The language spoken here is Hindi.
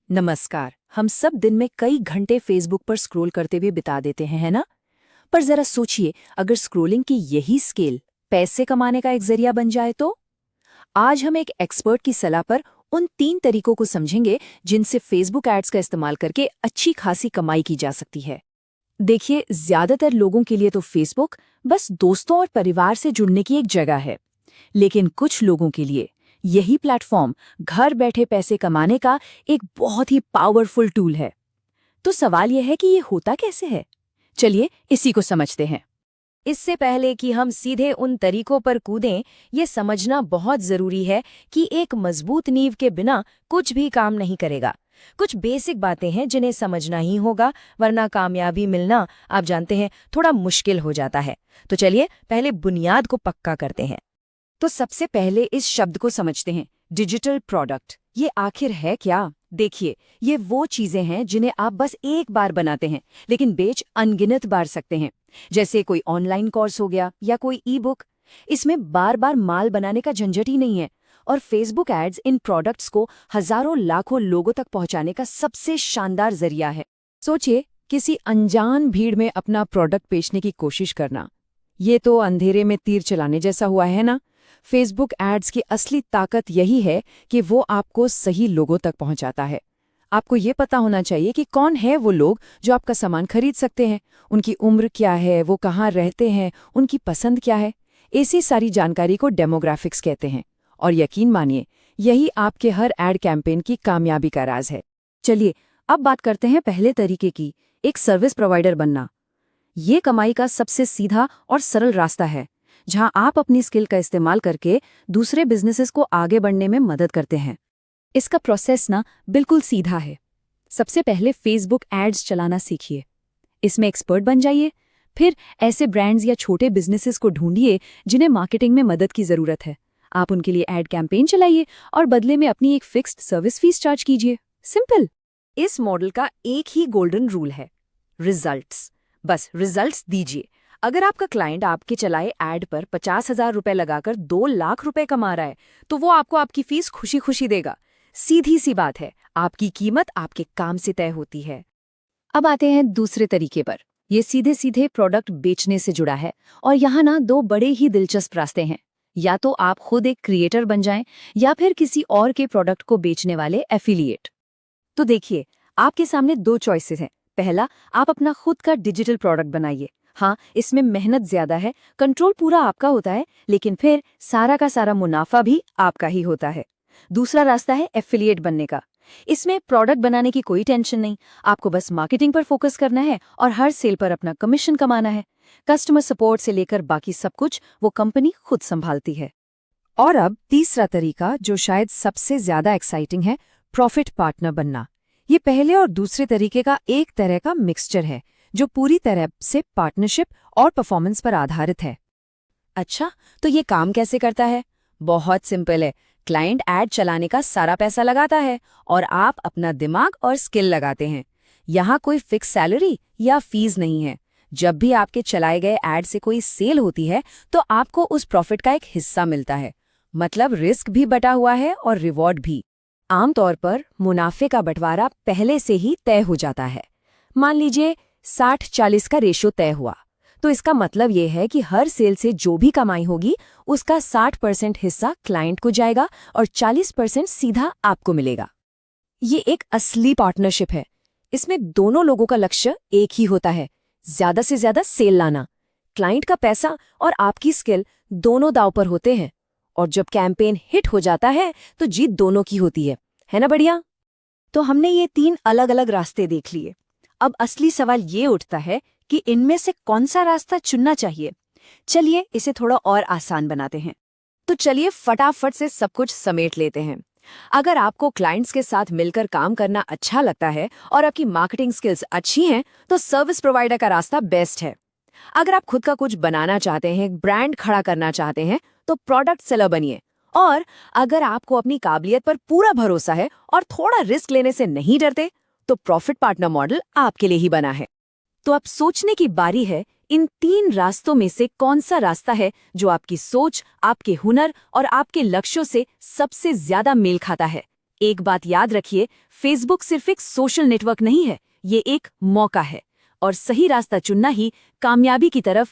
नमस्कार। हम सब दिन में कई घंटे फेसबुक पर स्क्रॉल करते हुए बिता देते हैं, है ना? पर जरा सोचिए, अगर स्क्रॉलिंग की यही स्केल पैसे कमाने का एक जरिया बन जाए तो? आज हम एक एक्सपर्ट की सलाह पर उन 3 तरीकों को समझेंगे जिनसे फेसबुक एड्स का इस्तेमाल करके अच्छी खासी कमाई की जा सकती है। देखिए, ज्यादातर लोगों के लिए तो फेसबुक बस दोस्तों और परिवार से जुड़ने की एक जगह है, लेकिन कुछ लोगों के लिए यही प्लेटफॉर्म घर बैठे पैसे कमाने का एक बहुत ही पावरफुल टूल है। तो सवाल यह है कि ये होता कैसे है? चलिए इसी को समझते हैं। इससे पहले कि हम सीधे उन तरीकों पर कूदें, ये समझना बहुत जरूरी है कि एक मजबूत नींव के बिना कुछ भी काम नहीं करेगा। कुछ बेसिक बातें हैं जिन्हें समझना ही होगा, वरना कामयाबी मिलना, आप जानते हैं, थोड़ा मुश्किल हो जाता है। तो चलिए पहले बुनियाद को पक्का करते हैं। तो सबसे पहले इस शब्द को समझते हैं, डिजिटल प्रोडक्ट। ये आखिर है क्या? देखिए, ये वो चीजें हैं जिन्हें आप बस एक बार बनाते हैं लेकिन बेच अनगिनत बार सकते हैं। जैसे कोई ऑनलाइन कोर्स हो गया या कोई ई बुक। इसमें बार बार माल बनाने का झंझट ही नहीं है। और फेसबुक एड्स इन प्रोडक्ट्स को हजारों लाखों लोगों तक पहुंचाने का सबसे शानदार जरिया है। सोचिए, किसी अनजान भीड़ में अपना प्रोडक्ट बेचने की कोशिश करना, ये तो अंधेरे में तीर चलाने जैसा हुआ है ना? फेसबुक एड्स की असली ताकत यही है कि वो आपको सही लोगों तक पहुंचाता है। आपको ये पता होना चाहिए कि कौन है वो लोग जो आपका सामान खरीद सकते हैं, उनकी उम्र क्या है, वो कहाँ रहते हैं, उनकी पसंद क्या है। ऐसी सारी जानकारी को डेमोग्राफिक्स कहते हैं। और यकीन मानिए, यही आपके हर एड कैंपेन की कामयाबी का राज है। चलिए अब बात करते हैं पहले तरीके की, एक सर्विस प्रोवाइडर बनना। ये कमाई का सबसे सीधा और सरल रास्ता है, जहां आप अपनी स्किल का इस्तेमाल करके दूसरे बिजनेसेस को आगे बढ़ने में मदद करते हैं। इसका प्रोसेस ना बिल्कुल सीधा है। सबसे पहले फेसबुक एड्स चलाना सीखिए, इसमें एक्सपर्ट बन जाइए। फिर ऐसे ब्रांड्स या छोटे बिजनेसेस को ढूंढिए जिन्हें मार्केटिंग में मदद की जरूरत है। आप उनके लिए एड कैंपेन चलाइए और बदले में अपनी एक फिक्स्ड सर्विस फीस चार्ज कीजिए। सिंपल। इस मॉडल का एक ही गोल्डन रूल है, रिजल्ट्स। बस रिजल्ट्स दीजिए। अगर आपका क्लाइंट आपके चलाए ऐड पर 50,000 रुपए लगाकर 2 लाख रुपए कमा रहा है, तो वो आपको आपकी फीस खुशी खुशी देगा। सीधी सी बात है, आपकी कीमत आपके काम से तय होती है। अब आते हैं दूसरे तरीके पर। ये सीधे सीधे प्रोडक्ट बेचने से जुड़ा है और यहाँ ना 2 बड़े ही दिलचस्प रास्ते हैं। या तो आप खुद एक क्रिएटर बन जाएं या फिर किसी और के प्रोडक्ट को बेचने वाले एफिलिएट। तो देखिए, आपके सामने 2 चॉइसेस हैं। पहला, आप अपना खुद का डिजिटल प्रोडक्ट बनाइए। हाँ, इसमें मेहनत ज्यादा है, कंट्रोल पूरा आपका होता है, लेकिन फिर सारा का सारा मुनाफा भी आपका ही होता है। दूसरा रास्ता है एफिलिएट बनने का। इसमें प्रोडक्ट बनाने की कोई टेंशन नहीं, आपको बस मार्केटिंग पर फोकस करना है और हर सेल पर अपना कमीशन कमाना है। कस्टमर सपोर्ट से लेकर बाकी सब कुछ वो कंपनी खुद संभालती है। और अब तीसरा तरीका, जो शायद सबसे ज्यादा एक्साइटिंग है, प्रॉफिट पार्टनर बनना। ये पहले और दूसरे तरीके का एक तरह का मिक्सचर है, जो पूरी तरह से पार्टनरशिप और परफॉर्मेंस पर आधारित है। अच्छा, तो ये काम कैसे करता है? बहुत सिंपल है। क्लाइंट ऐड चलाने का सारा पैसा लगाता है और आप अपना दिमाग और स्किल लगाते हैं। यहाँ कोई फिक्स सैलरी या फीस नहीं है। जब भी आपके चलाए गए ऐड से कोई सेल होती है, तो आपको उस प्रॉफिट का एक हिस्सा मिलता है। मतलब रिस्क भी बटा हुआ है और रिवॉर्ड भी। आमतौर पर मुनाफे का बंटवारा पहले से ही तय हो जाता है। मान लीजिए 60-40 का रेशो तय हुआ, तो इसका मतलब ये है कि हर सेल से जो भी कमाई होगी उसका 60% हिस्सा क्लाइंट को जाएगा और 40% सीधा आपको मिलेगा। ये एक असली पार्टनरशिप है। इसमें दोनों लोगों का लक्ष्य एक ही होता है, ज्यादा से ज्यादा सेल लाना। क्लाइंट का पैसा और आपकी स्किल दोनों दांव पर होते हैं, और जब कैंपेन हिट हो जाता है तो जीत दोनों की होती है ना? बढ़िया। तो हमने ये 3 अलग अलग रास्ते देख लिए। अब असली सवाल ये उठता है कि इनमें से कौन सा रास्ता चुनना चाहिए। चलिए इसे थोड़ा और आसान बनाते हैं। तो चलिए फटाफट से सब कुछ समेट लेते हैं। अगर आपको क्लाइंट्स के साथ मिलकर काम करना अच्छा लगता है और आपकी मार्केटिंग स्किल्स अच्छी हैं, तो सर्विस प्रोवाइडर का रास्ता बेस्ट है। अगर आप खुद का कुछ बनाना चाहते हैं, ब्रांड खड़ा करना चाहते हैं, तो प्रोडक्ट सेलर बनिए। और अगर आपको अपनी काबिलियत पर पूरा भरोसा है और थोड़ा रिस्क लेने से नहीं डरते, तो प्रॉफिट पार्टनर मॉडल आपके लिए ही बना है। तो अब सोचने की बारी है, इन 3 रास्तों में से कौन सा रास्ता है जो आपकी सोच, आपके हुनर और आपके लक्ष्यों से सबसे ज्यादा मेल खाता है। एक बात याद रखिए, फेसबुक सिर्फ एक सोशल नेटवर्क नहीं है, ये एक मौका है और सही रास्ता चुनना ही कामयाबी की तरफ